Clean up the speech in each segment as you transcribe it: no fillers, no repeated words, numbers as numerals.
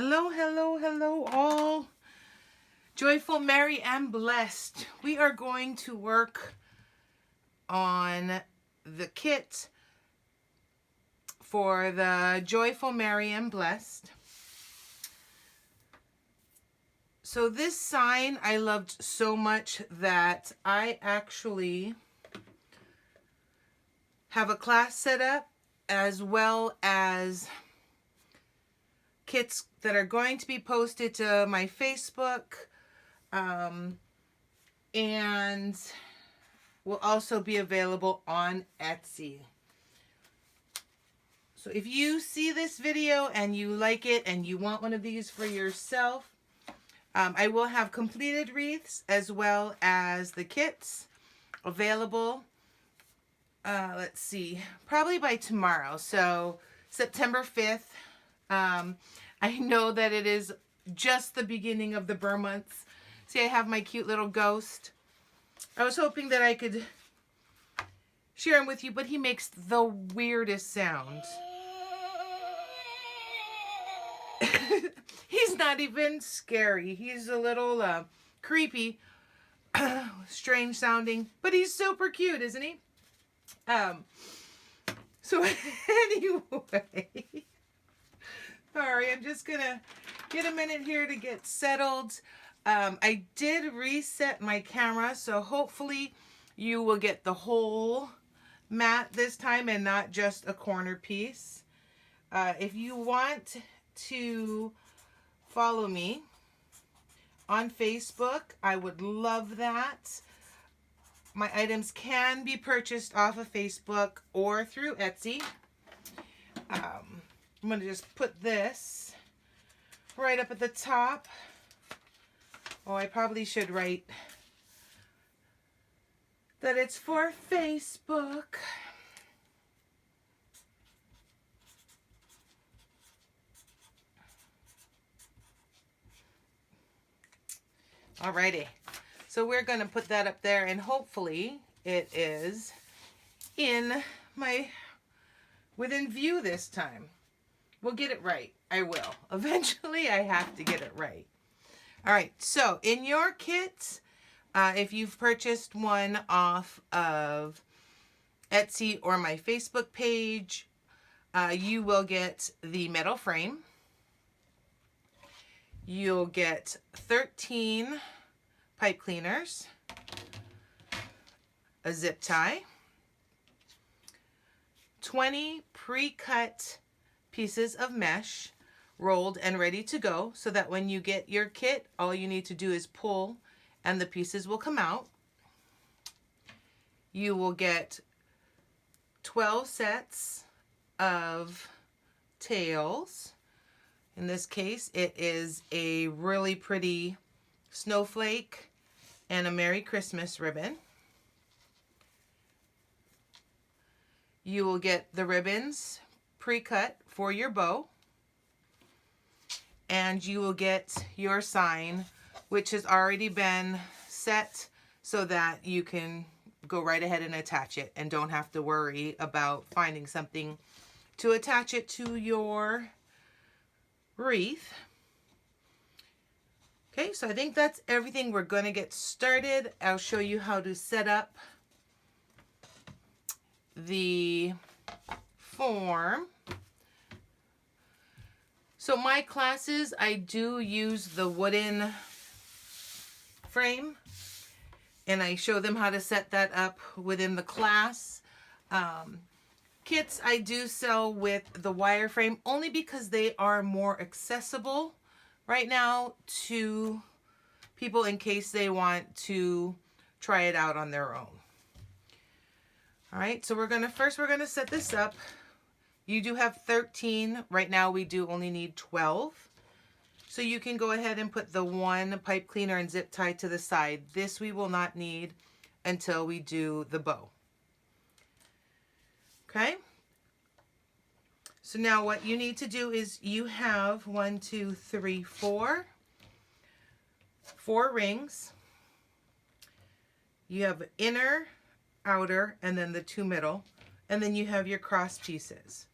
Hello, hello, hello all. Joyful, merry, and blessed. We are going to work on the kit for the Joyful, Merry, and Blessed. So this sign I loved so much that I actually have a class set up, as well as kits that are going to be posted to my Facebook, and will also be available on Etsy. So if you see this video and you like it and you want one of these for yourself, I will have completed wreaths as well as the kits available. Let's see, probably by tomorrow. So September 5th. I know that it is just the beginning of the Burr months. See, I have my cute little ghost. I was hoping that I could share him with you, but he makes the weirdest sound. He's not even scary. He's a little creepy, strange sounding, but he's super cute, isn't he? So anyway, sorry, I'm just gonna get a minute here to get settled. I did reset my camera, so hopefully you will get the whole mat this time and not just a corner piece. If you want to follow me on Facebook, I would love that. My items can be purchased off of Facebook or through Etsy. I'm going to just put this right up at the top. Oh, I probably should write that it's for Facebook. Alrighty, so we're going to put that up there, and hopefully it is within view this time. We'll get it right. I will. Eventually, I have to get it right. All right, so in your kit, if you've purchased one off of Etsy or my Facebook page, you will get the metal frame. You'll get 13 pipe cleaners, a zip tie, 20 pre-cut pieces of mesh rolled and ready to go, so that when you get your kit, all you need to do is pull and the pieces will come out. You will get 12 sets of tails. In this case, it is a really pretty snowflake and a Merry Christmas ribbon. You will get the ribbons pre-cut for your bow. And you will get your sign, which has already been set so that you can go right ahead and attach it and don't have to worry about finding something to attach it to your wreath. Okay, so I think that's everything. We're going to get started. I'll show you how to set up the form. So my classes, I do use the wooden frame, and I show them how to set that up within the class. Kits I do sell with the wireframe only because they are more accessible right now to people in case they want to try it out on their own. All right, so we're gonna set this up. You do have 13. Right now we do only need 12. So you can go ahead and put the one pipe cleaner and zip tie to the side. This we will not need until we do the bow. Okay? So now what you need to do is you have 4 rings. You have inner, outer, and then the 2 middle. And then you have your cross pieces.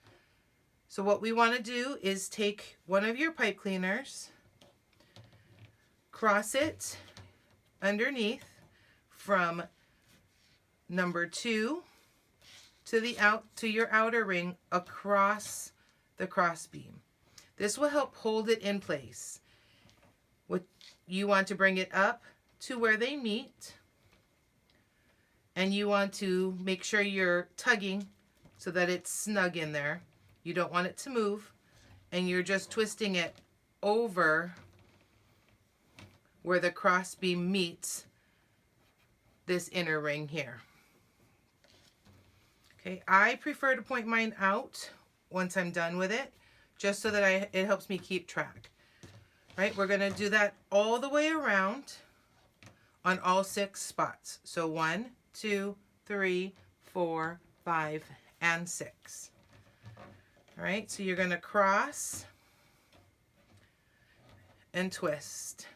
So what we want to do is take one of your pipe cleaners, cross it underneath from number 2 to your outer ring across the cross beam. This will help hold it in place. You want to bring it up to where they meet, and you want to make sure you're tugging so that it's snug in there. You don't want it to move, and you're just twisting it over where the cross beam meets this inner ring here. Okay, I prefer to point mine out once I'm done with it, just so that it helps me keep track. Right, we're going to do that all the way around on all 6 spots. So 1, 2, 3, 4, 5, and 6. All right, so you're going to cross and twist.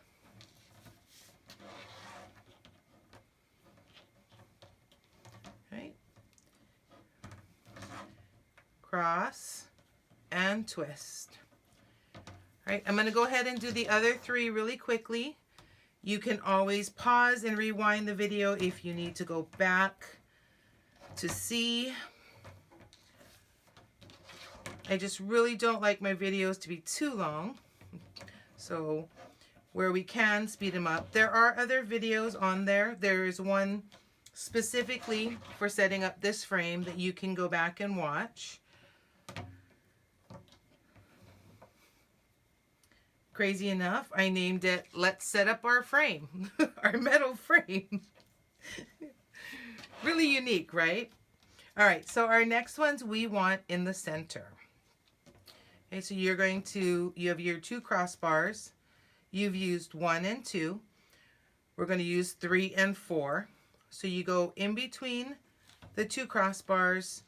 Right, cross and twist. All right, I'm going to go ahead and do the other 3 really quickly. You can always pause and rewind the video if you need to go back to see. I just really don't like my videos to be too long. So where we can speed them up. There are other videos on there. There is one specifically for setting up this frame that you can go back and watch. Crazy enough, I named it Let's Set Up Our Frame, our metal frame. Really unique, right? All right, so our next ones we want in the center. Okay, so you have your 2 crossbars. You've used 1 and 2. We're going to use 3 and 4. So you go in between the 2 crossbars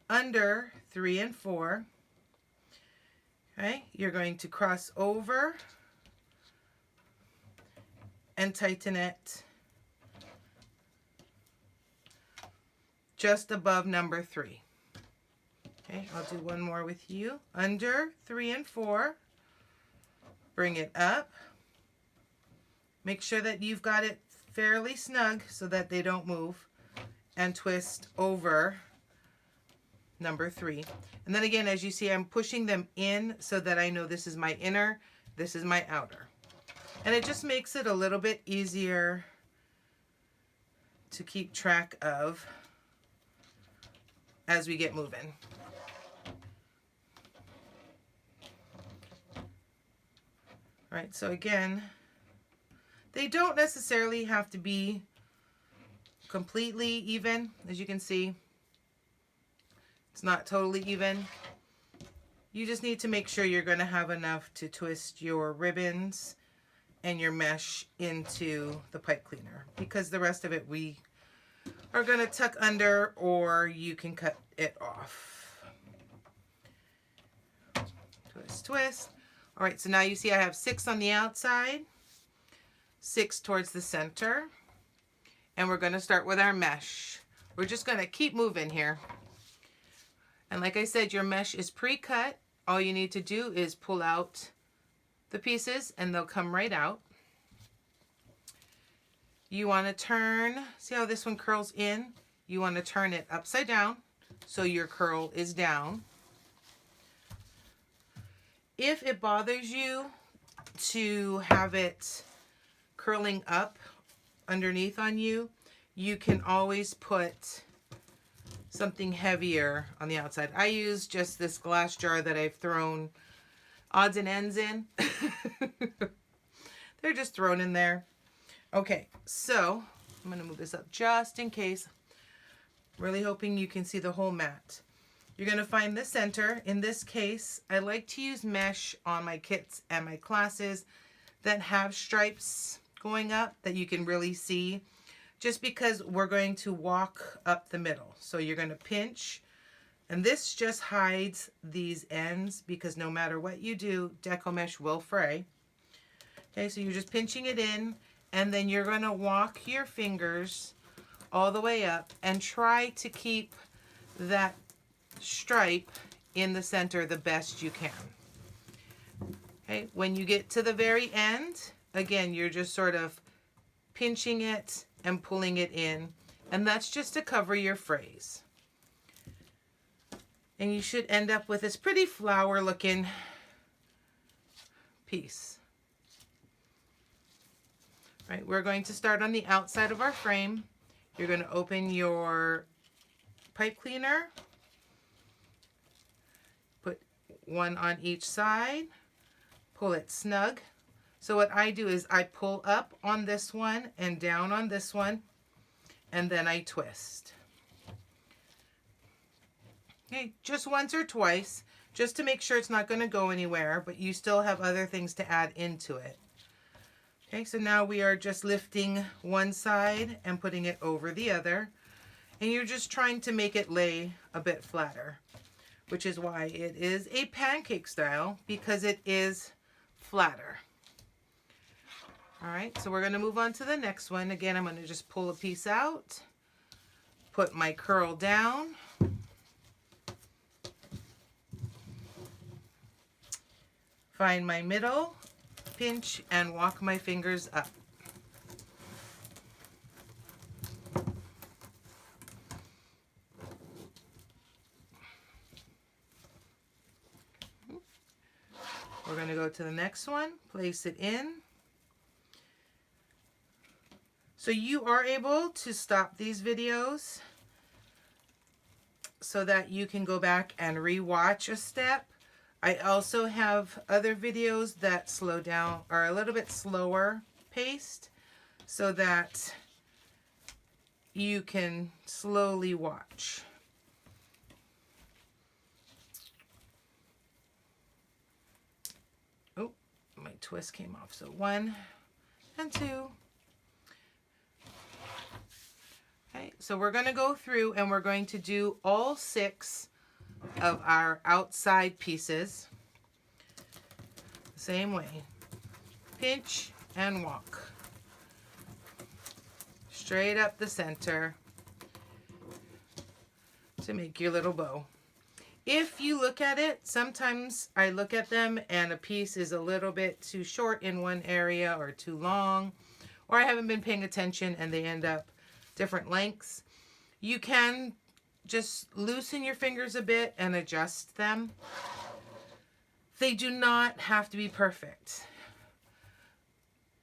under 3 and 4. Okay, you're going to cross over and tighten it just above number 3. Okay, I'll do one more with you. Under 3 and 4, bring it up. Make sure that you've got it fairly snug so that they don't move, and twist over number 3. And then again, as you see, I'm pushing them in so that I know this is my inner, this is my outer. And it just makes it a little bit easier to keep track of as we get moving. All right, so again, they don't necessarily have to be completely even, as you can see. It's not totally even. You just need to make sure you're going to have enough to twist your ribbons and your mesh into the pipe cleaner, because the rest of it we are going to tuck under, or you can cut it off. Twist, twist. All right, so now you see I have 6 on the outside, 6 towards the center, and we're going to start with our mesh. We're just going to keep moving here. And like I said, your mesh is pre-cut. All you need to do is pull out the pieces and they'll come right out. You want to turn, see how this one curls in? You want to turn it upside down so your curl is down. If it bothers you to have it curling up underneath on you, you can always put something heavier on the outside. I use just this glass jar that I've thrown odds and ends in. They're just thrown in there. Okay, so I'm going to move this up just in case. Really hoping you can see the whole mat. You're going to find the center. In this case, I like to use mesh on my kits and my classes that have stripes going up that you can really see, just because we're going to walk up the middle. So you're going to pinch, and this just hides these ends, because no matter what you do, deco mesh will fray. Okay, so you're just pinching it in, and then you're going to walk your fingers all the way up and try to keep that stripe in the center the best you can. Okay, when you get to the very end, again, you're just sort of pinching it and pulling it in, and that's just to cover your phrase. And you should end up with this pretty flower looking piece. All right, we're going to start on the outside of our frame. You're going to open your pipe cleaner, put one on each side, pull it snug. So what I do is I pull up on this one and down on this one, and then I twist. Okay, just once or twice, just to make sure it's not going to go anywhere, but you still have other things to add into it. Okay, so now we are just lifting one side and putting it over the other, and you're just trying to make it lay a bit flatter, which is why it is a pancake style, because it is flatter. All right, so we're going to move on to the next one. Again, I'm going to just pull a piece out, put my curl down, find my middle, pinch, and walk my fingers up. We're going to go to the next one, place it in. So you are able to stop these videos so that you can go back and re-watch a step. I also have other videos that slow down, are a little bit slower paced, so that you can slowly watch. Oh, my twist came off. So 1 and 2. Okay, so we're going to go through and we're going to do all 6 of our outside pieces the same way. Pinch and walk. Straight up the center to make your little bow. If you look at it, sometimes I look at them and a piece is a little bit too short in one area or too long, or I haven't been paying attention and they end up different lengths. You can just loosen your fingers a bit and adjust them. They do not have to be perfect.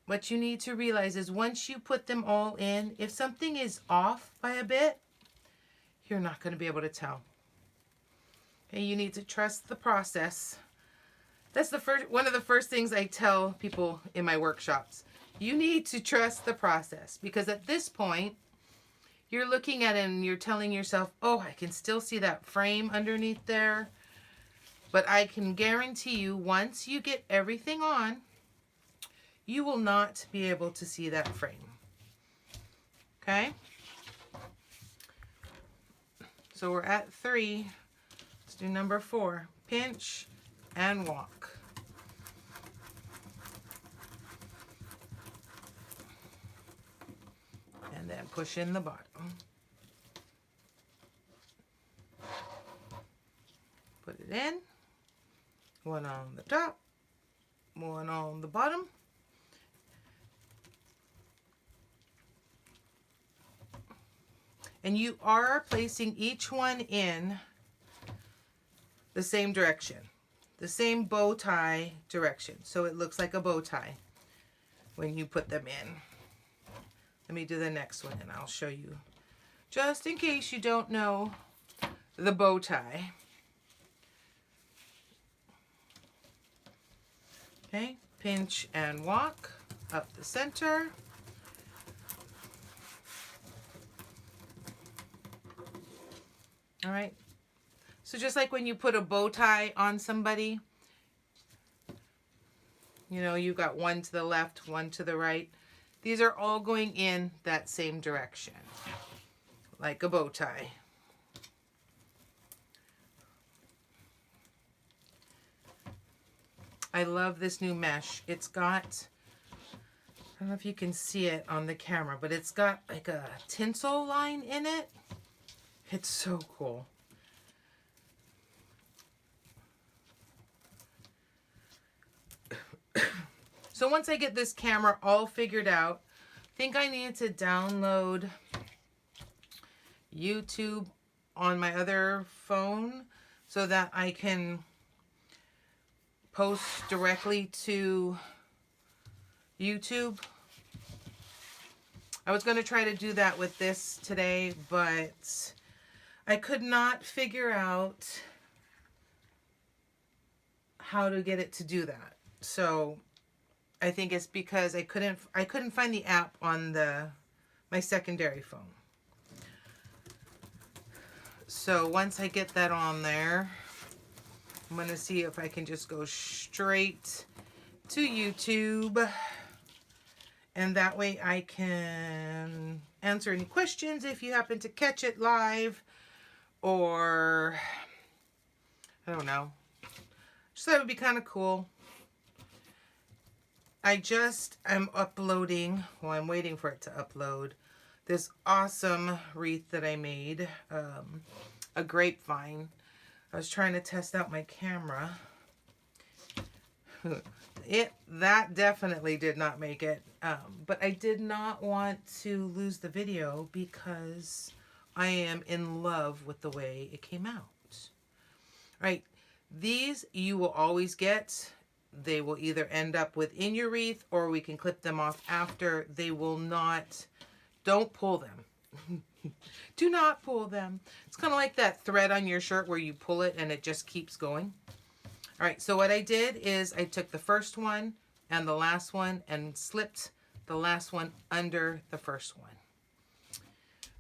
What you need to realize is once you put them all in, if something is off by a bit, you're not going to be able to tell. Okay, you need to trust the process. That's one of the first things I tell people in my workshops. You need to trust the process, because at this point, you're looking at it and you're telling yourself, oh, I can still see that frame underneath there. But I can guarantee you, once you get everything on, you will not be able to see that frame. Okay? So we're at 3. Let's do number 4. Pinch and walk. And then push in the bottom. Put it in. One on the top, one on the bottom. And you are placing each one in the same direction, the same bow tie direction. So it looks like a bow tie when you put them in. Let me do the next one and I'll show you, just in case you don't know the bow tie. Okay, pinch and walk up the center. All right, so just like when you put a bow tie on somebody, you know, you've got one to the left, one to the right. These are all going in that same direction, like a bow tie. I love this new mesh. It's got, I don't know if you can see it on the camera, but it's got like a tinsel line in it. It's so cool. So once I get this camera all figured out, I think I need to download YouTube on my other phone so that I can post directly to YouTube. I was going to try to do that with this today, but I could not figure out how to get it to do that. So I think it's because I couldn't find the app on my secondary phone. So once I get that on there, I'm going to see if I can just go straight to YouTube. And that way I can answer any questions if you happen to catch it live. Or, I don't know. Just thought it would be kind of cool. I'm uploading, well, I'm waiting for it to upload, this awesome wreath that I made. A grapevine. I was trying to test out my camera. That definitely did not make it. But I did not want to lose the video because I am in love with the way it came out. All right, these you will always get. They will either end up within your wreath or we can clip them off after. They will not, don't pull them. Do not pull them. It's kind of like that thread on your shirt where you pull it and it just keeps going. All right, so what I did is I took the first one and the last one and slipped the last one under the first one.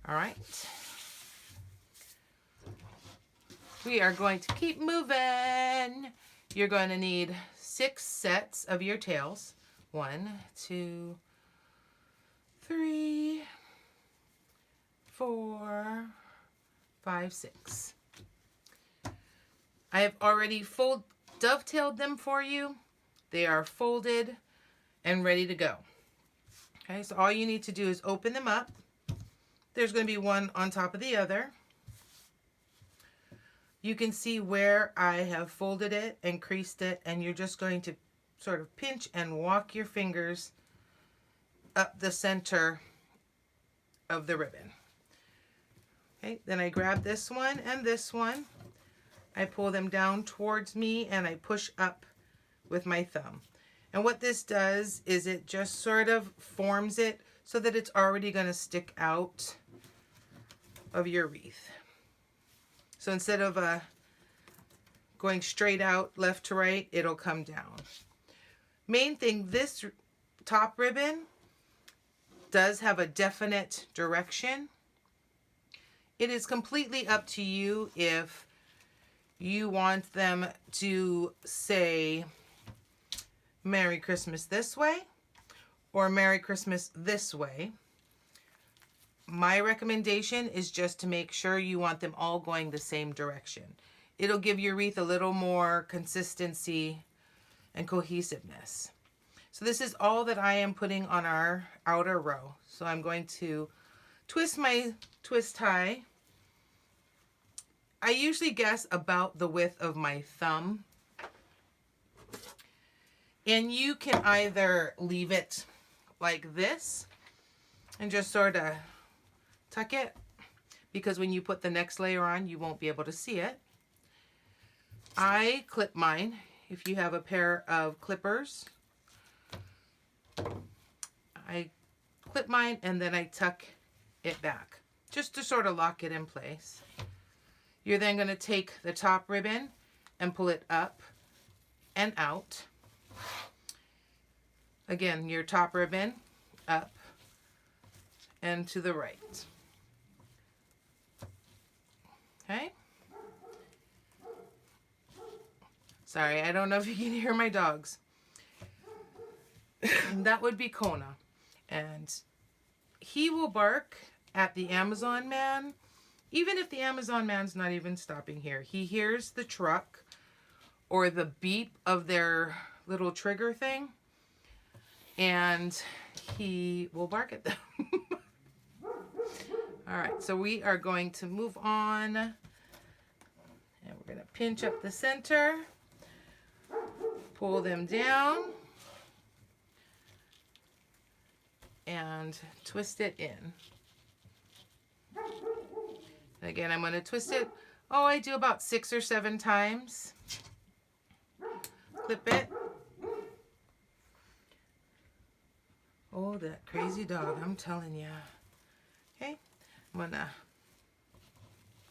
All right. We are going to keep moving. You're going to need 6 sets of your tails. 1, 2, 3, 4, 5, 6. I have already dovetailed them for you. They are folded and ready to go. Okay, so all you need to do is open them up. There's going to be one on top of the other. You can see where I have folded it and creased it, and you're just going to sort of pinch and walk your fingers up the center of the ribbon. Okay, then I grab this one and this one. I pull them down towards me and I push up with my thumb. And what this does is it just sort of forms it so that it's already going to stick out of your wreath. So instead of going straight out left to right, it'll come down. Main thing, this top ribbon does have a definite direction. It is completely up to you if you want them to say Merry Christmas this way or Merry Christmas this way. My recommendation is just to make sure you want them all going the same direction. It'll give your wreath a little more consistency and cohesiveness. So this is all that I am putting on our outer row. So I'm going to twist my twist tie. I usually guess about the width of my thumb. And you can either leave it like this and just sort of tuck it, because when you put the next layer on, you won't be able to see it. I clip mine. If you have a pair of clippers, I clip mine and then I tuck it back just to sort of lock it in place. You're then going to take the top ribbon and pull it up and out. Again, your top ribbon up and to the right. Okay? Sorry, I don't know if you can hear my dogs. That would be Kona. And he will bark at the Amazon man, even if the Amazon man's not even stopping here. He hears the truck or the beep of their little trigger thing, and he will bark at them. All right, so we are going to move on, and we're going to pinch up the center, pull them down, and twist it in. And again, I'm going to twist it, oh, I do about 6 or 7 times. Clip it. Oh, that crazy dog, I'm telling you. Okay, I'm going to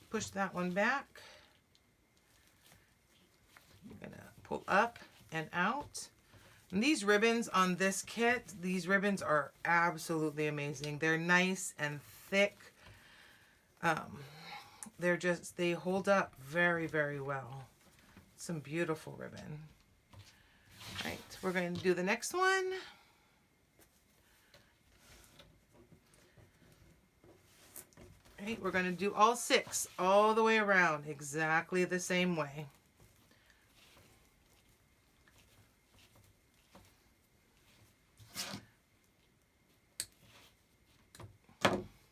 push that one back. I'm going to pull up and out. And these ribbons on this kit, these ribbons are absolutely amazing. They're nice and thick. They hold up very, very well. Some beautiful ribbon. All right, we're going to do the next one. All right, we're going to do all 6 all the way around exactly the same way.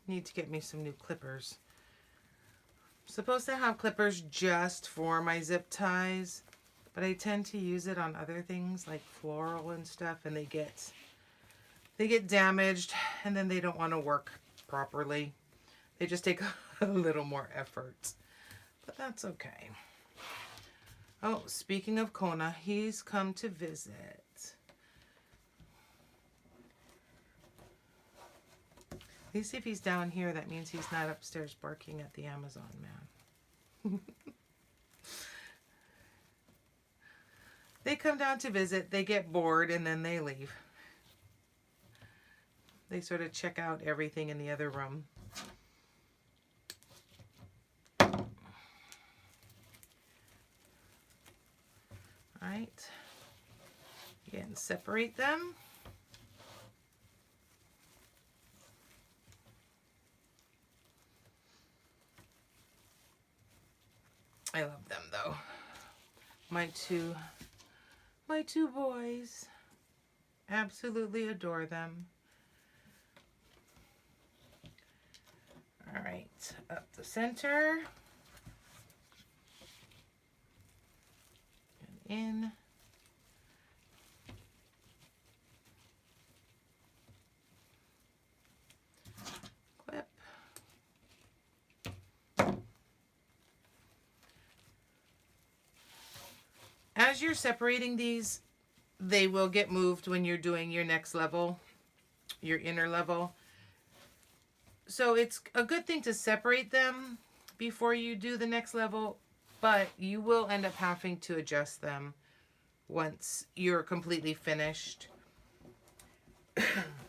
Need to get me some new clippers. I'm supposed to have clippers just for my zip ties, but I tend to use it on other things like floral and stuff, and they get damaged, and then they don't want to work properly. They just take a little more effort, but that's okay. Oh, speaking of Kona, he's come to visit. At least if he's down here, that means he's not upstairs barking at the Amazon man. They come down to visit, they get bored, and then they leave. They sort of check out everything in the other room. All right. Again, separate them. I love them though. My two boys. Absolutely adore them. All right, up the center. And in. Clip. As you're separating these, they will get moved when you're doing your next level, your inner level. So it's a good thing to separate them before you do the next level, but you will end up having to adjust them once you're completely finished.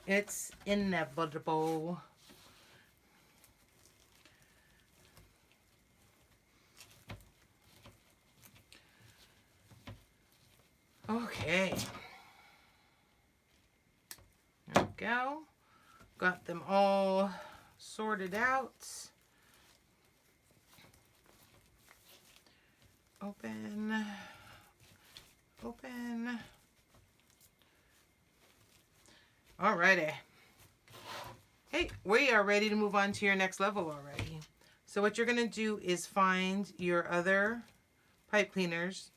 It's inevitable. Okay. There we go. Got them all sorted out. Open. Open. Alrighty. Hey, we are ready to move on to your next level already. So what you're going to do is find your other pipe cleaners.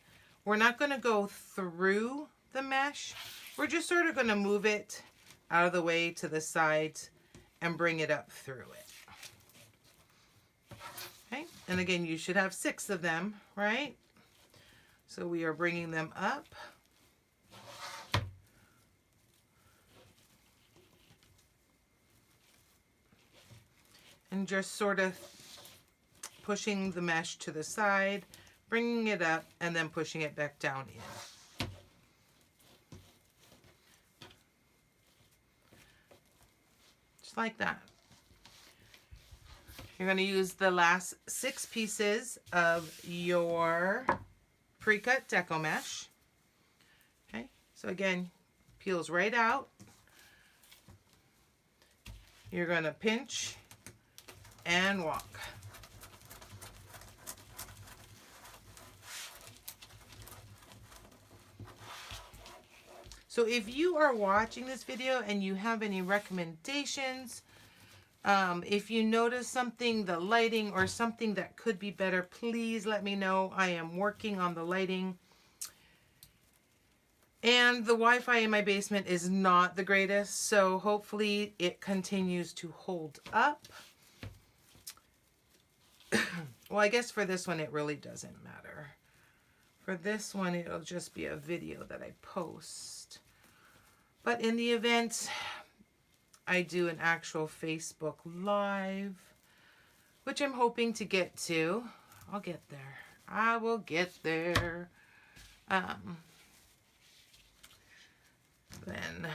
We're not going to go through the mesh. We're just sort of going to move it out of the way to the sides and bring it up through it. Okay, and again, you should have 6 of them, right? So we are bringing them up. And just sort of pushing the mesh to the side, bringing it up, and then pushing it back down in. Just like that. You're going to use the last 6 pieces of your pre-cut deco mesh. Okay, so again, peels right out. You're going to pinch and walk. So if you are watching this video and you have any recommendations, if you notice something, the lighting or something that could be better, please let me know. I am working on the lighting. And the Wi-Fi in my basement is not the greatest, so hopefully it continues to hold up. Well, I guess for this one it really doesn't matter. For this one it'll just be a video that I post. But in the event I do an actual Facebook Live, which I'm hoping to get to, I'll get there. I will get there. Then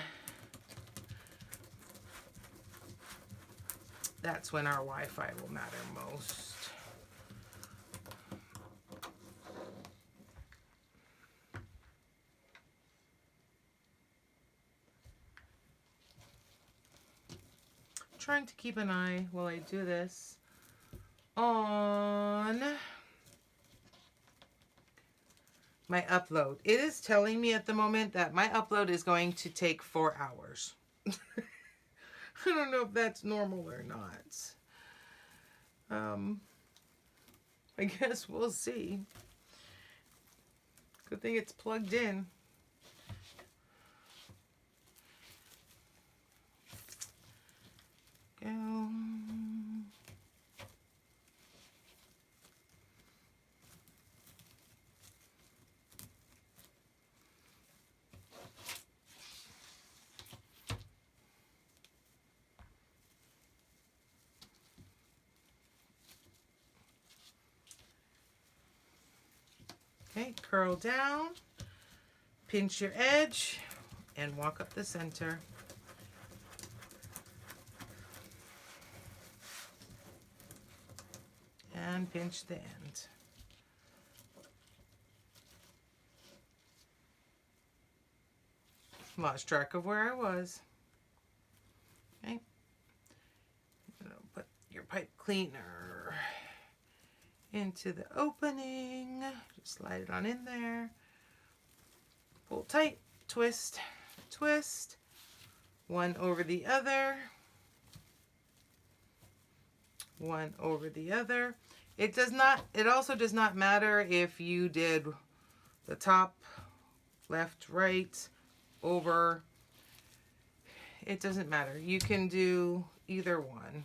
that's when our Wi-Fi will matter most. Trying to keep an eye while I do this on my upload. It is telling me at the moment that my upload is going to take 4 hours. I don't know if that's normal or not. I guess we'll see. Good thing it's plugged in. Go. Okay, curl down, pinch your edge, and walk up the center. And pinch the end. Lost track of where I was. Okay. Put your pipe cleaner into the opening. Just slide it on in there. Pull tight, twist, twist. One over the other. One over the other. It also does not matter if you did the top, left, right, over. It doesn't matter. You can do either one.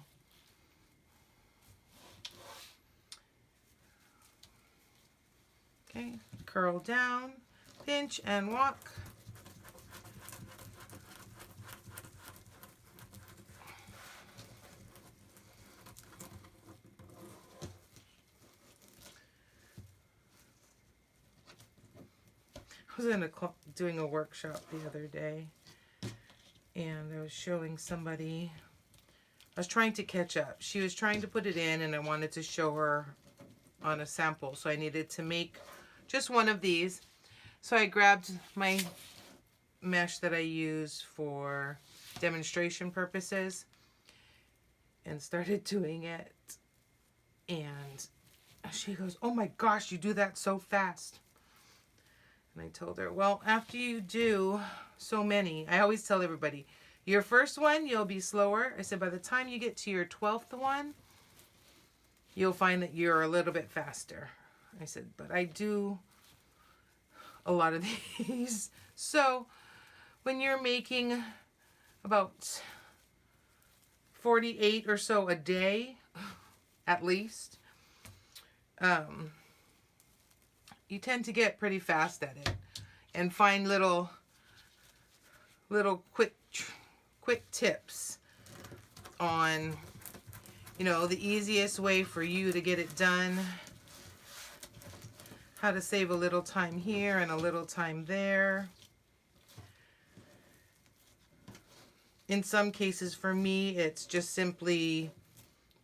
Okay, curl down, pinch and walk. I was doing a workshop the other day, and I was showing somebody. I was trying to catch up. She was trying to put it in, and I wanted to show her on a sample, so I needed to make just one of these. So I grabbed my mesh that I use for demonstration purposes and started doing it. And she goes, "Oh my gosh, you do that so fast." And I told her, well, after you do so many, I always tell everybody, your first one, you'll be slower. I said, by the time you get to your 12th one, you'll find that you're a little bit faster. I said, but I do a lot of these. So when you're making about 48 or so a day, at least, you tend to get pretty fast at it and find little quick tips on, you know, the easiest way for you to get it done, how to save a little time here and a little time there. In some cases for me, it's just simply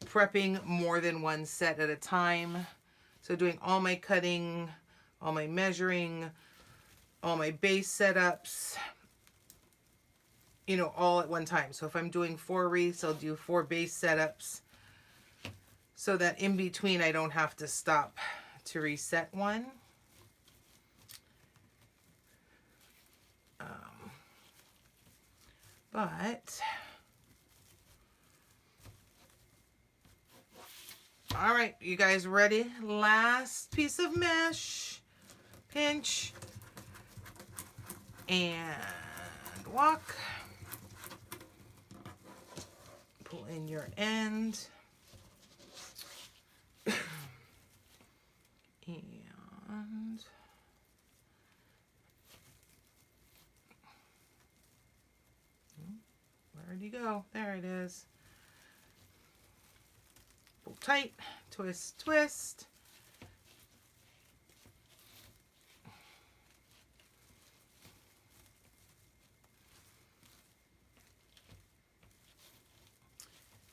prepping more than one set at a time. So doing all my cutting, all my measuring, all my base setups, you know, all at one time. So if I'm doing 4 wreaths, I'll do 4 base setups so that in between I don't have to stop to reset one. But all right, you guys ready? Last piece of mesh. Pinch. and walk. Pull in your end. And where'd you go? There it is. Pull tight, twist, twist.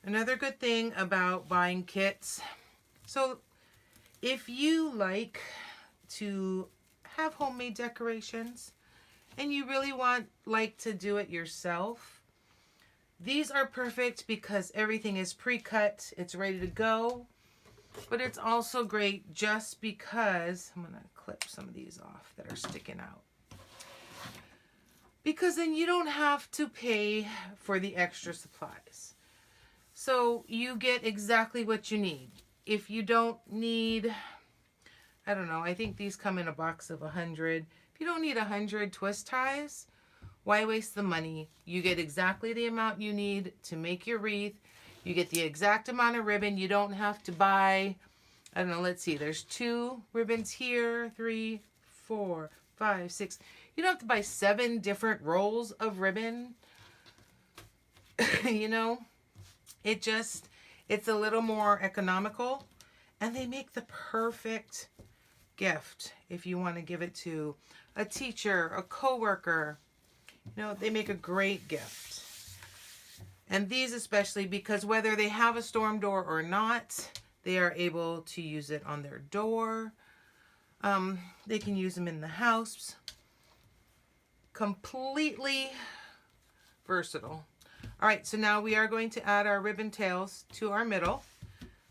Another good thing about buying kits, so if you like to have homemade decorations and you really like to do it yourself, these are perfect because everything is pre-cut, it's ready to go. But it's also great just because, I'm gonna clip some of these off that are sticking out, because then you don't have to pay for the extra supplies. So you get exactly what you need. If you don't need, I don't know, I think these come in a box of 100. If you don't need 100 twist ties, why waste the money? You get exactly the amount you need to make your wreath. You get the exact amount of ribbon. You don't have to buy, I don't know, let's see, there's 2 ribbons here, 3, 4, 5, 6. You don't have to buy 7 different rolls of ribbon. You know, it's a little more economical, and they make the perfect gift if you want to give it to a teacher, a coworker. You know, they make a great gift. And these especially, because whether they have a storm door or not, they are able to use it on their door. They can use them in the house. Completely versatile. All right, so now we are going to add our ribbon tails to our middle.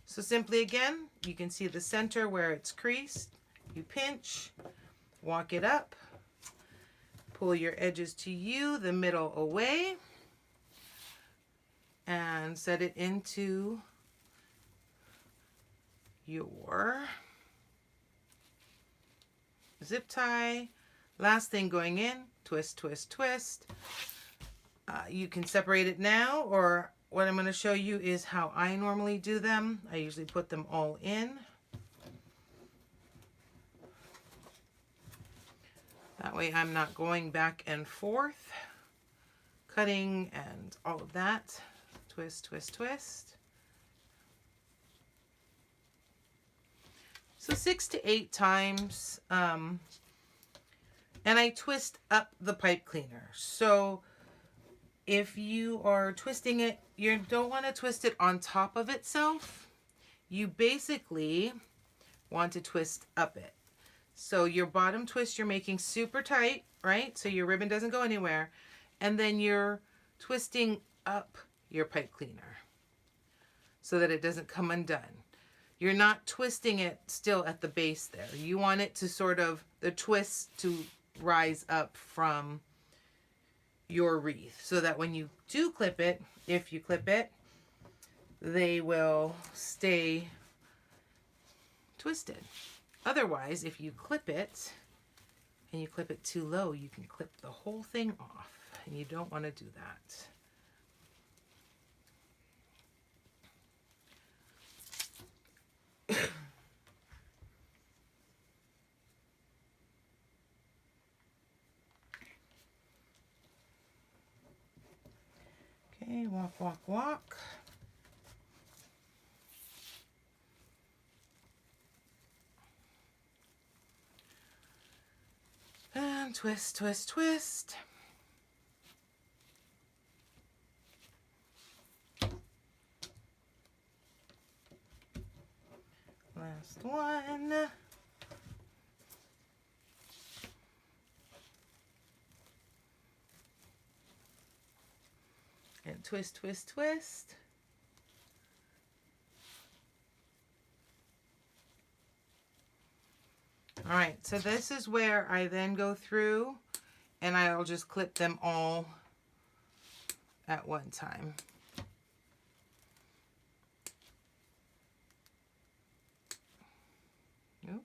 So simply again, you can see the center where it's creased. You pinch, walk it up, pull your edges to you, the middle away, and set it into your zip tie. Last thing going in, twist, twist, twist. You can separate it now, or what I'm going to show you is how I normally do them. I usually put them all in. That way I'm not going back and forth, cutting and all of that. Twist, twist, twist. So 6 to 8 times. And I twist up the pipe cleaner. So if you are twisting it, you don't want to twist it on top of itself. You basically want to twist up it. So your bottom twist you're making super tight, right? So your ribbon doesn't go anywhere. And then you're twisting up your pipe cleaner so that it doesn't come undone. You're not twisting it still at the base there. You want it to sort of, the twist to rise up from your wreath so that when you do clip it, if you clip it, they will stay twisted. Otherwise, if you clip it and you clip it too low, you can clip the whole thing off, and you don't want to do that. Okay, walk, walk, walk. And twist, twist, twist. Last one. And twist, twist, twist. All right, so this is where I then go through and I'll just clip them all at one time. Nope.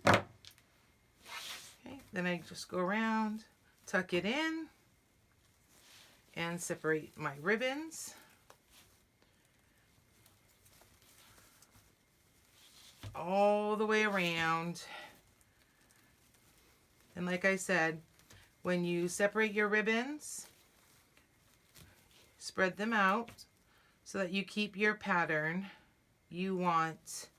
Okay, then I just go around, tuck it in and separate my ribbons. All the way around. And like I said, when you separate your ribbons, spread them out so that you keep your pattern. You want,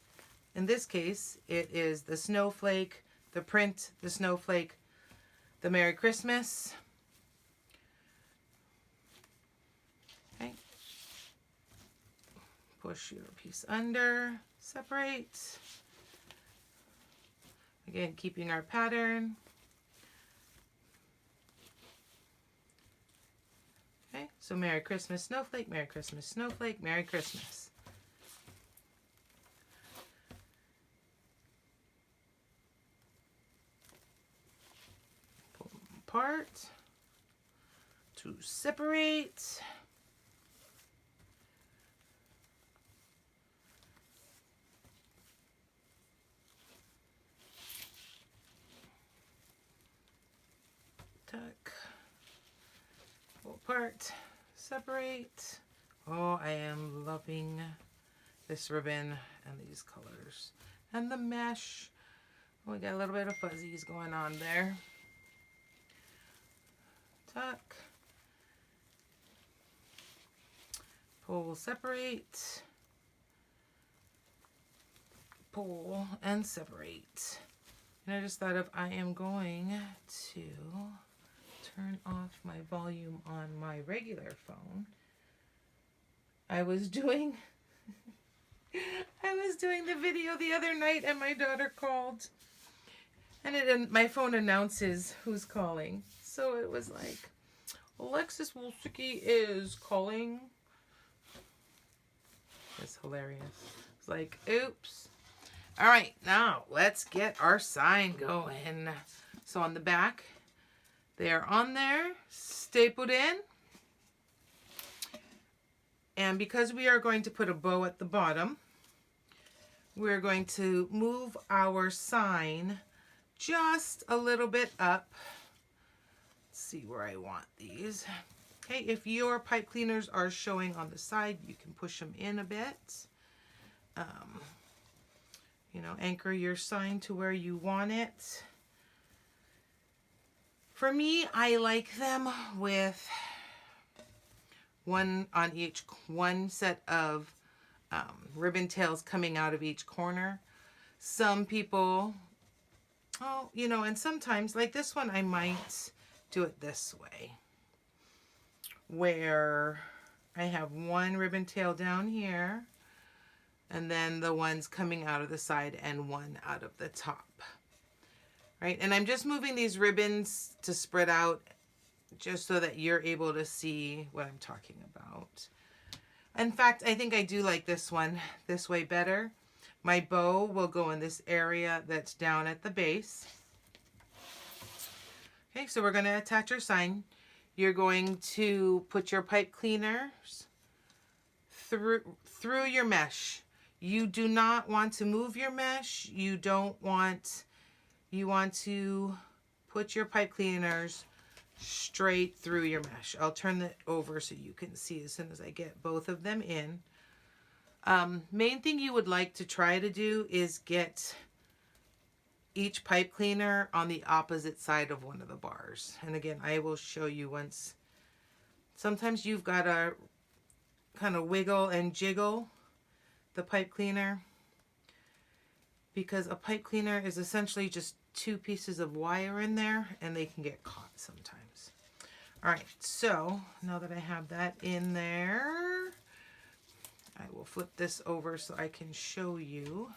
in this case, it is the snowflake, the print, the snowflake, the Merry Christmas. Okay. Push your piece under, separate. Again, keeping our pattern. Okay, so Merry Christmas snowflake, Merry Christmas snowflake, Merry Christmas. Pull them apart to separate. Tuck. Pull apart, separate. Oh, I am loving this ribbon and these colors. And the mesh. Oh, we got a little bit of fuzzies going on there. Tuck. Pull, separate. Pull and separate. And I just thought of, I am going to turn off my volume on my regular phone. I was doing the video the other night and my daughter called, and my phone announces who's calling. So it was like, Alexis Wolsicki is calling. It's hilarious. It's like, oops. All right, now let's get our sign going. So on the back, they are on there, stapled in. And because we are going to put a bow at the bottom, we're going to move our sign just a little bit up. Let's see where I want these. Okay, if your pipe cleaners are showing on the side, you can push them in a bit. You know, anchor your sign to where you want it. For me, I like them with one on each, one set of ribbon tails coming out of each corner. Some people, oh, you know, and sometimes, like this one, I might do it this way, where I have one ribbon tail down here, and then the ones coming out of the side and one out of the top. Right, and I'm just moving these ribbons to spread out just so that you're able to see what I'm talking about. In fact, I think I do like this one this way better. My bow will go in this area that's down at the base. Okay, so we're going to attach our sign. You're going to put your pipe cleaners through your mesh. You do not want to move your mesh. You want to put your pipe cleaners straight through your mesh. I'll turn that over so you can see as soon as I get both of them in. Main thing you would like to try to do is get each pipe cleaner on the opposite side of one of the bars. And again, I will show you once. Sometimes you've got to kind of wiggle and jiggle the pipe cleaner, because a pipe cleaner is essentially just two pieces of wire in there and they can get caught sometimes. All right, so now that I have that in there, I will flip this over so I can show you.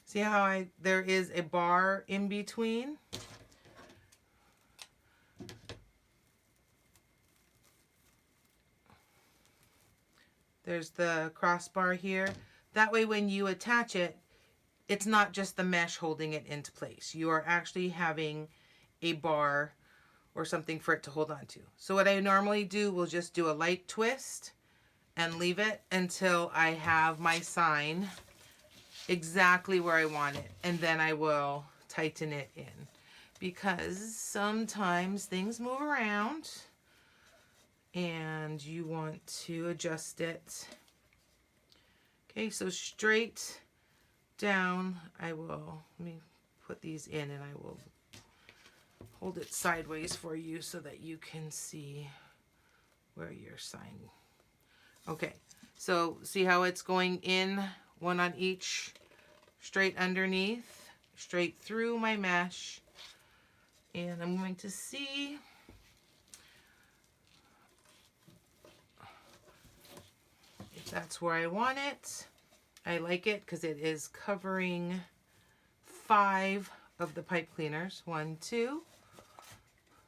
See how there is a bar in between? There's the crossbar here. That way when you attach it, it's not just the mesh holding it into place. You are actually having a bar or something for it to hold on to. So what I normally do will just do a light twist and leave it until I have my sign exactly where I want it. And then I will tighten it in. because sometimes things move around and you want to adjust it. Okay, so straight down, let me put these in and I will hold it sideways for you so that you can see where you're signing. Okay, so see how it's going in, one on each, straight underneath, straight through my mesh. And I'm going to see if that's where I want it. I like it because it is covering 5 of the pipe cleaners. 1, 2,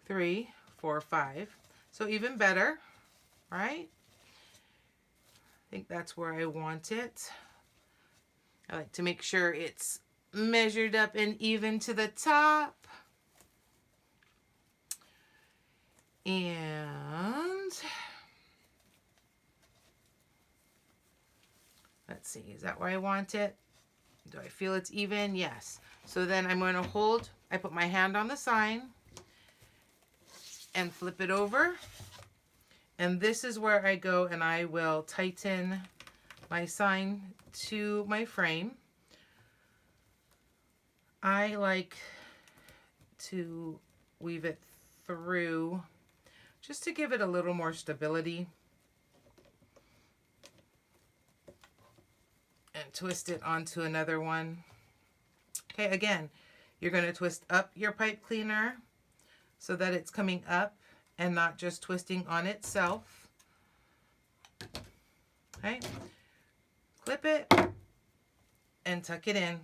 3, 4, 5. So even better, right? I think that's where I want it. I like to make sure it's measured up and even to the top. And let's see, is that where I want it? Do I feel it's even? Yes. So then I'm going to hold, I put my hand on the sign and flip it over. And this is where I go and I will tighten my sign to my frame. I like to weave it through just to give it a little more stability. And twist it onto another one. Okay, again, you're going to twist up your pipe cleaner so that it's coming up and not just twisting on itself. Okay, clip it and tuck it in.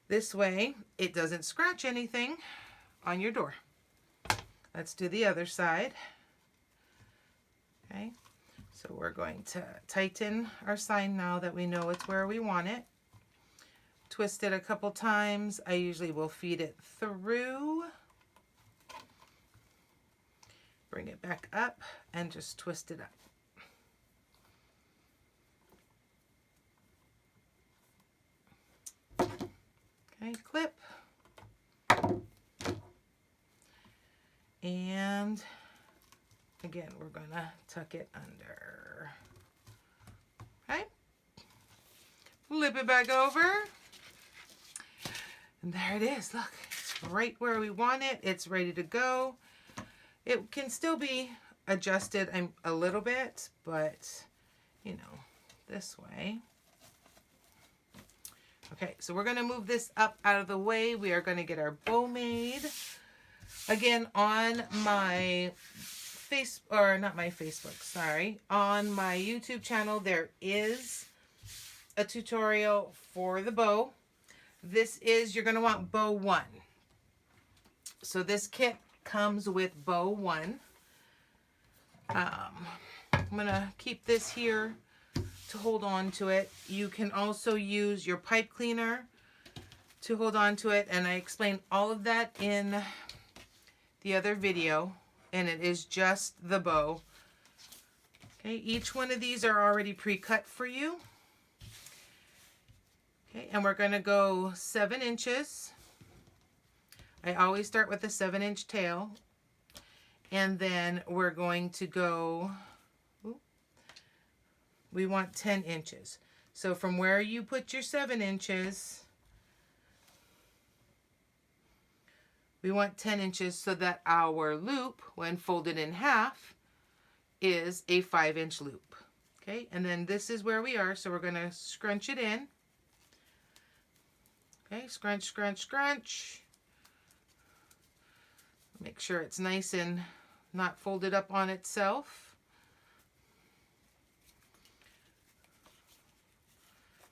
This way, it doesn't scratch anything on your door. Let's do the other side. Okay, so we're going to tighten our sign now that we know it's where we want it. Twist it a couple times. I usually will feed it through. Bring it back up and just twist it up. Okay, clip. And again, we're gonna tuck it under. Okay. Flip it back over. And there it is. Look, it's right where we want it. It's ready to go. It can still be adjusted a little bit, but you know, this way. Okay, so we're going to move this up out of the way. We are going to get our bow made. Again, on my not my Facebook, sorry. On my YouTube channel, there is a tutorial for the bow. This is, you're going to want bow 1. So this kit comes with bow 1. I'm going to keep this here to hold on to it. You can also use your pipe cleaner to hold on to it, and I explained all of that in the other video, and it is just the bow. Okay, each one of these are already pre-cut for you. Okay, and we're going to go 7 inches. I always start with a 7-inch tail, and then we're going to go, we want 10 inches. So from where you put your 7 inches, we want 10 inches so that our loop, when folded in half, is a 5-inch loop. Okay, and then this is where we are, so we're going to scrunch it in. Okay, scrunch, scrunch, scrunch. Make sure it's nice and not folded up on itself.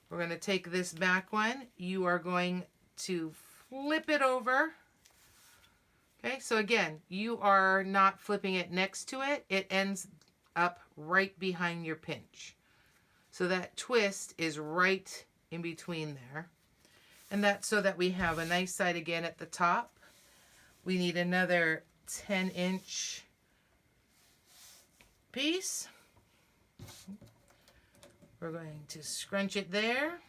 We're going to take this back one. You are going to flip it over. Okay, so again, you are not flipping it next to it. It ends up right behind your pinch. So that twist is right in between there. And that's so that we have a nice side again at the top. We need another 10-inch piece. We're going to scrunch it there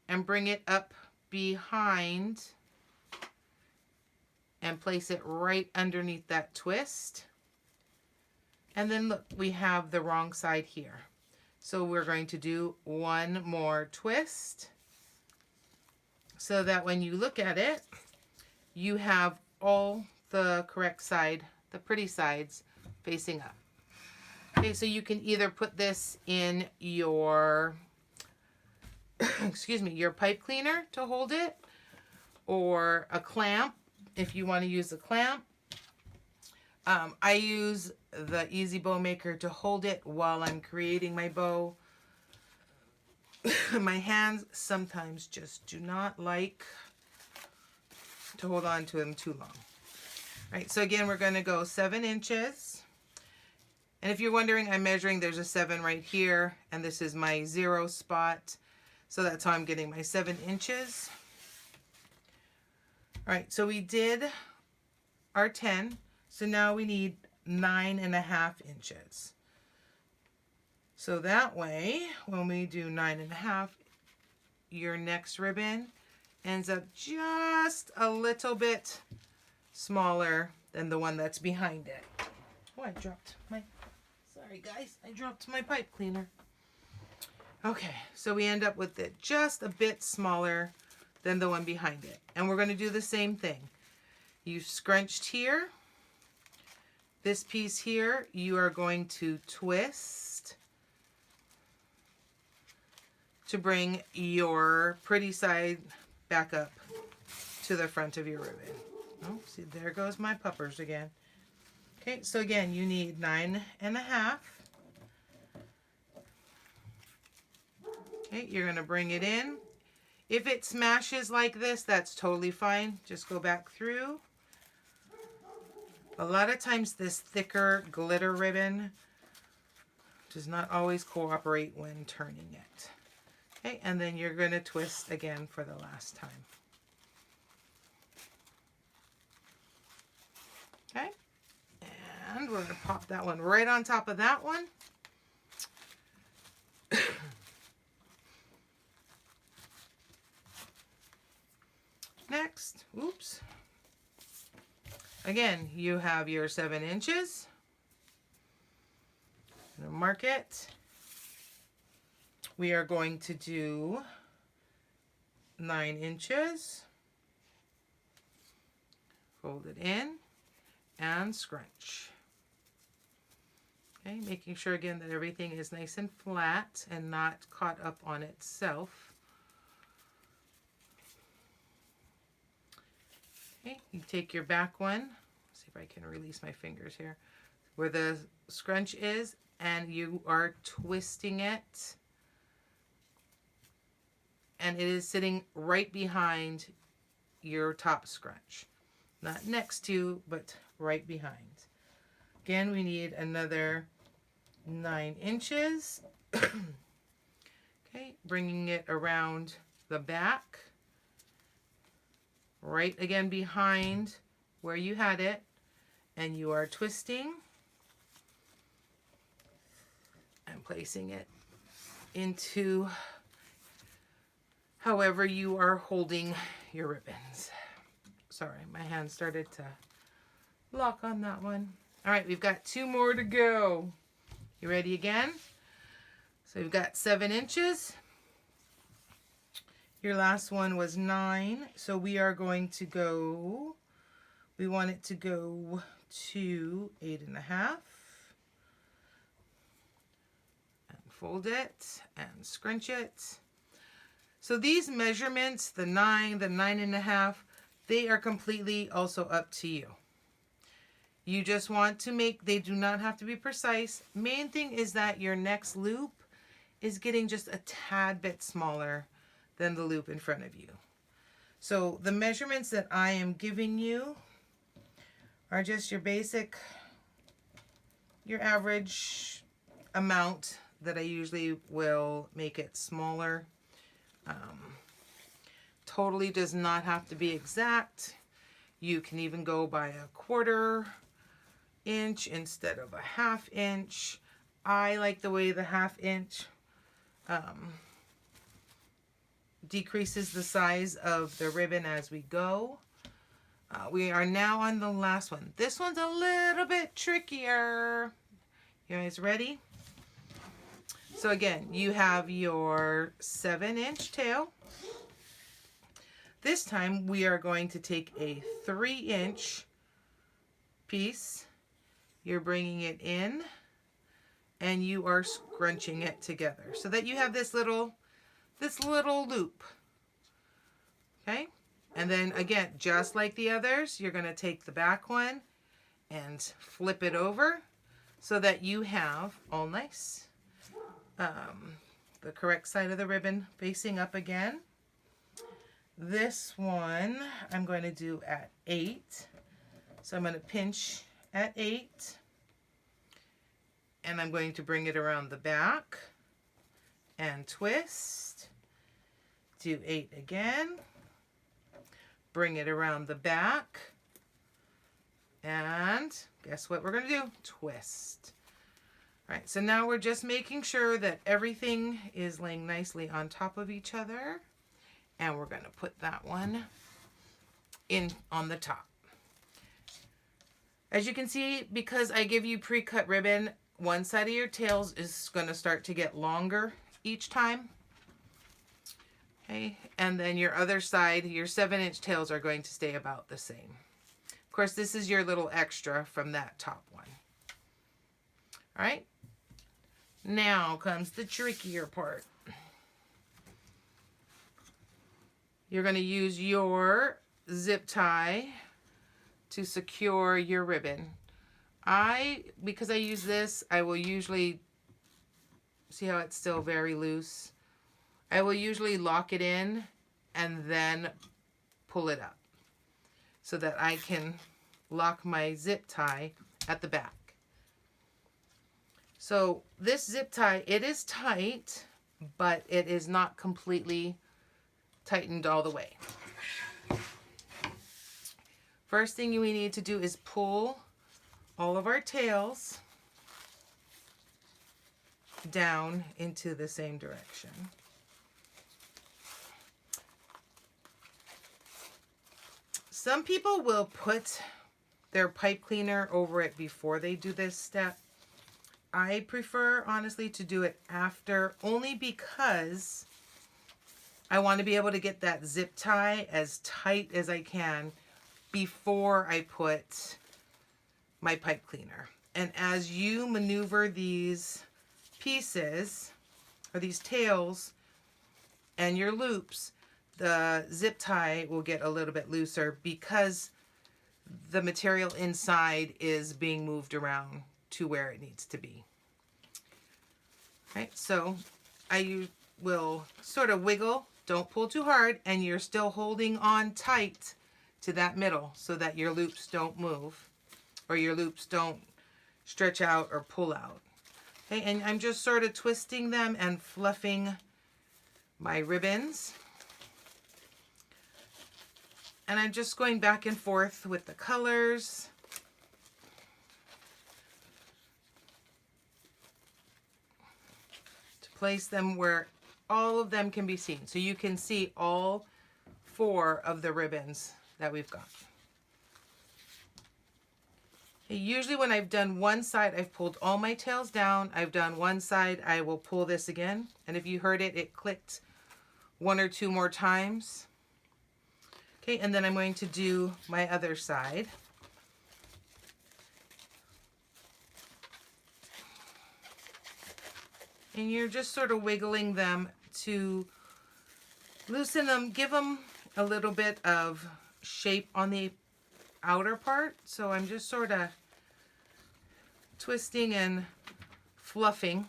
and bring it up behind and place it right underneath that twist. And then look, we have the wrong side here. So we're going to do one more twist so that when you look at it, you have all the correct side, the pretty sides, facing up. Okay, so you can either put this in your, excuse me, your pipe cleaner to hold it, or a clamp if you want to use a clamp. I use the Easy Bow Maker to hold it while I'm creating my bow. My hands sometimes just do not like to hold on to them too long. All right, so again, we're going to go 7 inches. And if you're wondering, I'm measuring, there's a 7 right here, and this is my 0 spot. So that's how I'm getting my 7 inches. All right, so we did our 10. So now we need 9.5 inches. So that way, when we do 9.5, your next ribbon ends up just a little bit smaller than the one that's behind it. Oh, I dropped my, sorry guys, I dropped my pipe cleaner. Okay, so we end up with it just a bit smaller than the one behind it. And we're going to do the same thing. You scrunched here. This piece here, you are going to twist to bring your pretty side back up to the front of your ribbon. Oh, see, there goes my puppers again. Okay, so again, you need 9.5. Okay, you're going to bring it in. If it smashes like this, that's totally fine. Just go back through. A lot of times this thicker glitter ribbon does not always cooperate when turning it. Okay, and then you're going to twist again for the last time. Okay, and we're going to pop that one right on top of that one. Next, oops. Again, you have your 7 inches. I'm going to mark it. We are going to do 9 inches. Fold it in and scrunch. Okay, making sure again that everything is nice and flat and not caught up on itself. Okay, you take your back one. See if I can release my fingers here. Where the scrunch is, and you are twisting it. And it is sitting right behind your top scrunch. Not next to, but right behind. Again, we need another 9 inches. Okay, bringing it around the back. Right again behind where you had it, and you are twisting and placing it into however you are holding your ribbons. Sorry, my hand started to lock on that one. All right, we've got 2 more to go. You ready again? So we've got 7 inches. Your last one was 9, so we are going to go, we want it to go to 8.5. And fold it and scrunch it. So these measurements, the 9, the 9.5, they are completely also up to you. You just want to make, they do not have to be precise. Main thing is that your next loop is getting just a tad bit smaller than the loop in front of you. So the measurements that I am giving you are just your basic, your average amount that I usually will make it smaller. Totally does not have to be exact. You can even go by a 1/4 inch instead of a 1/2 inch. I like the way the 1/2 inch decreases the size of the ribbon as we go. We are now on the last one. This one's a little bit trickier. You guys ready? So again, you have your 7-inch tail. This time we are going to take a 3-inch piece. You're bringing it in and you are scrunching it together so that you have this little loop. Okay? And then again, just like the others, you're going to take the back one and flip it over so that you have all nice. The correct side of the ribbon facing up again. This one I'm going to do at 8. So I'm going to pinch at 8. And I'm going to bring it around the back and twist. Do 8 again. Bring it around the back. And guess what we're going to do? Twist. All right, so now we're just making sure that everything is laying nicely on top of each other. And we're going to put that one in on the top. As you can see, because I give you pre-cut ribbon, one side of your tails is going to start to get longer each time. Okay, and then your other side, your 7-inch tails are going to stay about the same. Of course, this is your little extra from that top one. All right, now comes the trickier part. You're going to use your zip tie to secure your ribbon. Because I use this, I will usually, see how it's still very loose? I will usually lock it in and then pull it up so that I can lock my zip tie at the back. So this zip tie, it is tight, but it is not completely tightened all the way. First thing we need to do is pull all of our tails down into the same direction. Some people will put their pipe cleaner over it before they do this step. I prefer, honestly, to do it after, only because I want to be able to get that zip tie as tight as I can before I put my pipe cleaner. And as you maneuver these pieces, or these tails, and your loops, the zip tie will get a little bit looser because the material inside is being moved around to where it needs to be. Okay, so I will sort of wiggle, don't pull too hard, and you're still holding on tight to that middle so that your loops don't move or your loops don't stretch out or pull out. Okay, and I'm just sort of twisting them and fluffing my ribbons. And I'm just going back and forth with the colors. To place them where all of them can be seen. So you can see all 4 of the ribbons that we've got. Usually when I've done one side, I've pulled all my tails down. I've done one side, I will pull this again. And if you heard it, it clicked 1 or 2 more times. Okay, and then I'm going to do my other side. And you're just sort of wiggling them to loosen them, give them a little bit of shape on the outer part. So I'm just sort of twisting and fluffing.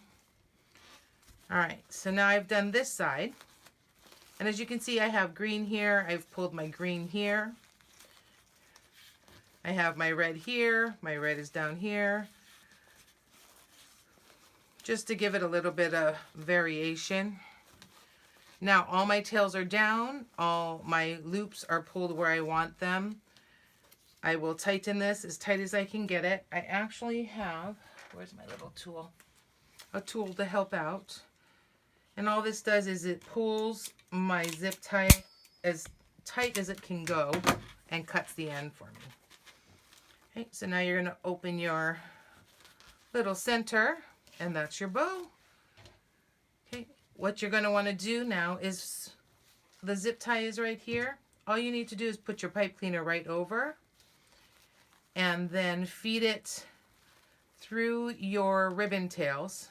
All right, so now I've done this side. And as you can see, I have green here. I've pulled my green here. I have my red here. My red is down here. Just to give it a little bit of variation. Now all my tails are down. All my loops are pulled where I want them. I will tighten this as tight as I can get it. I actually have, where's my little tool? A tool to help out. And all this does is it pulls my zip tie as tight as it can go. and cuts the end for me. Okay, so now you're going to open your little center, and that's your bow. Okay, what you're going to want to do now is, the zip tie is right here. All you need to do is put your pipe cleaner right over and then feed it through your ribbon tails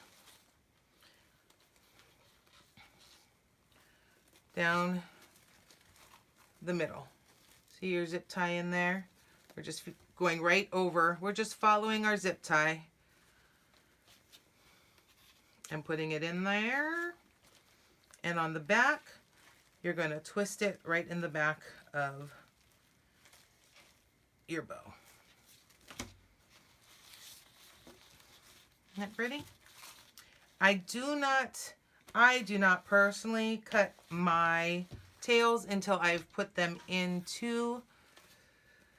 down the middle. See your zip tie in there? We're just going right over. We're just following our zip tie and putting it in there. And on the back, you're going to twist it right in the back of your bow. Isn't that pretty? I do not personally cut my tails until I've put them into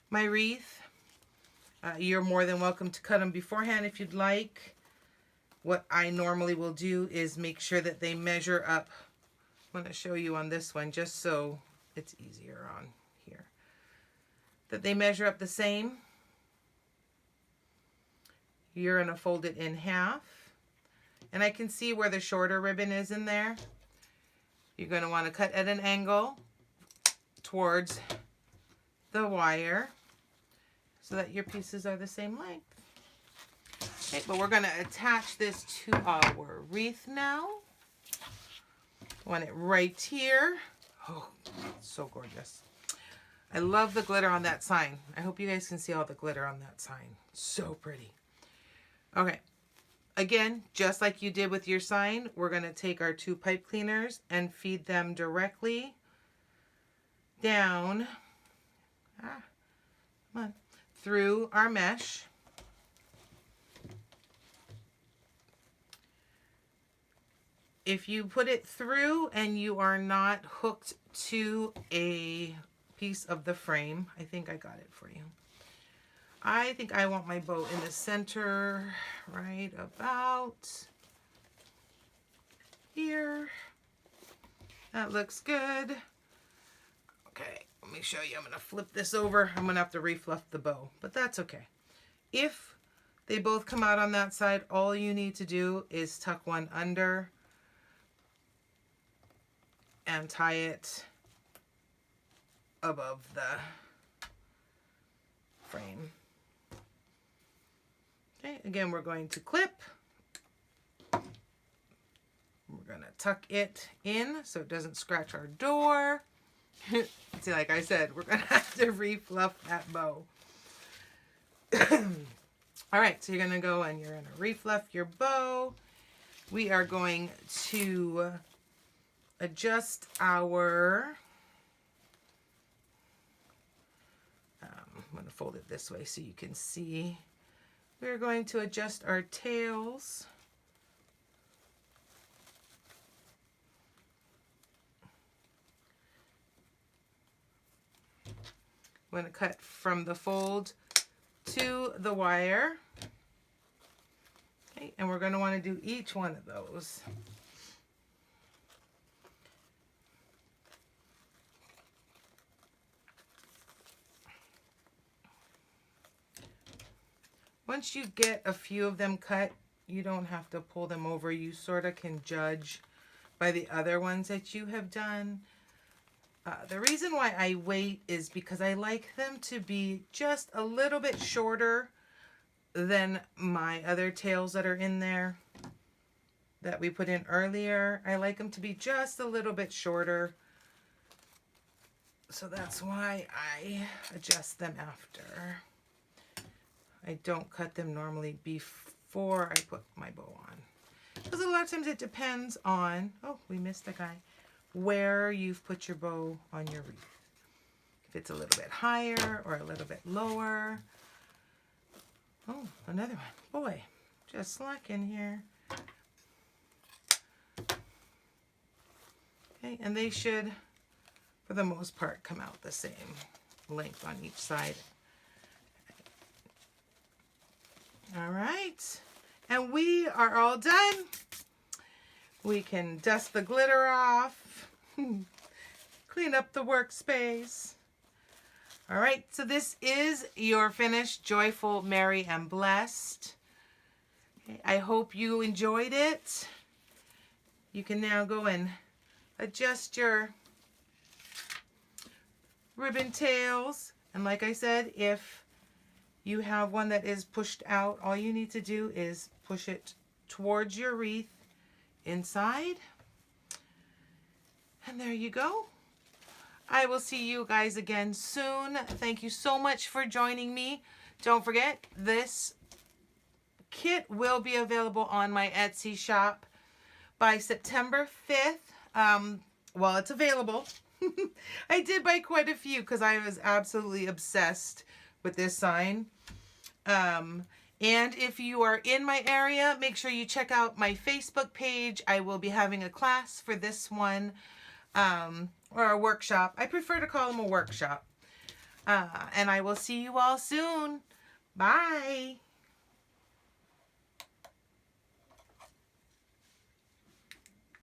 my wreath. You're more than welcome to cut them beforehand if you'd like. What I normally will do is make sure that they measure up. I'm going to show you on this one just so it's easier on here. That they measure up the same. You're going to fold it in half. And I can see where the shorter ribbon is in there. You're going to want to cut at an angle towards the wire so that your pieces are the same length. Okay, but we're going to attach this to our wreath now. Want it right here. Oh, it's so gorgeous. I love the glitter on that sign. I hope you guys can see all the glitter on that sign. So pretty. Okay. Again, just like you did with your sign, we're going to take our 2 pipe cleaners and feed them directly down through our mesh. If you put it through and you are not hooked to a piece of the frame, I think I got it for you. I think I want my bow in the center right about here. That looks good. Okay, let me show you. I'm going to flip this over. I'm going to have to refluff the bow, but that's okay. If they both come out on that side, all you need to do is tuck one under and tie it above the frame. Okay, again, we're going to clip. We're going to tuck it in so it doesn't scratch our door. See, like I said, we're going to have to refluff that bow. All right, so you're going to go and you're going to refluff your bow. We are going to adjust our, I'm going to fold it this way so you can see. We're going to adjust our tails. I'm going to cut from the fold to the wire. Okay, and we're going to want to do each one of those. Once you get a few of them cut, you don't have to pull them over. You sort of can judge by the other ones that you have done. The reason why I wait is because I like them to be just a little bit shorter than my other tails that are in there that we put in earlier. I like them to be just a little bit shorter. So that's why I adjust them after. I don't cut them normally before I put my bow on. Because a lot of times it depends on, oh, we missed a guy, where you've put your bow on your wreath. If it's a little bit higher or a little bit lower. Oh, another one. Boy, just slacking here. Okay, and they should, for the most part, come out the same length on each side. All right, and we are all done. We can dust the glitter off, clean up the workspace. All right, so this is your finished Joyful, Merry, and Blessed. Okay, I hope you enjoyed it. You can now go and adjust your ribbon tails. And like I said, if you have one that is pushed out, all you need to do is push it towards your wreath inside. And there you go. I will see you guys again soon. Thank you so much for joining me. Don't forget, this kit will be available on my Etsy shop by September 5th. Well, it's available. I did buy quite a few because I was absolutely obsessed with this sign. And if you are in my area, make sure you check out my Facebook page. I will be having a class for this one. Or a workshop. I prefer to call them a workshop. And I will see you all soon. Bye.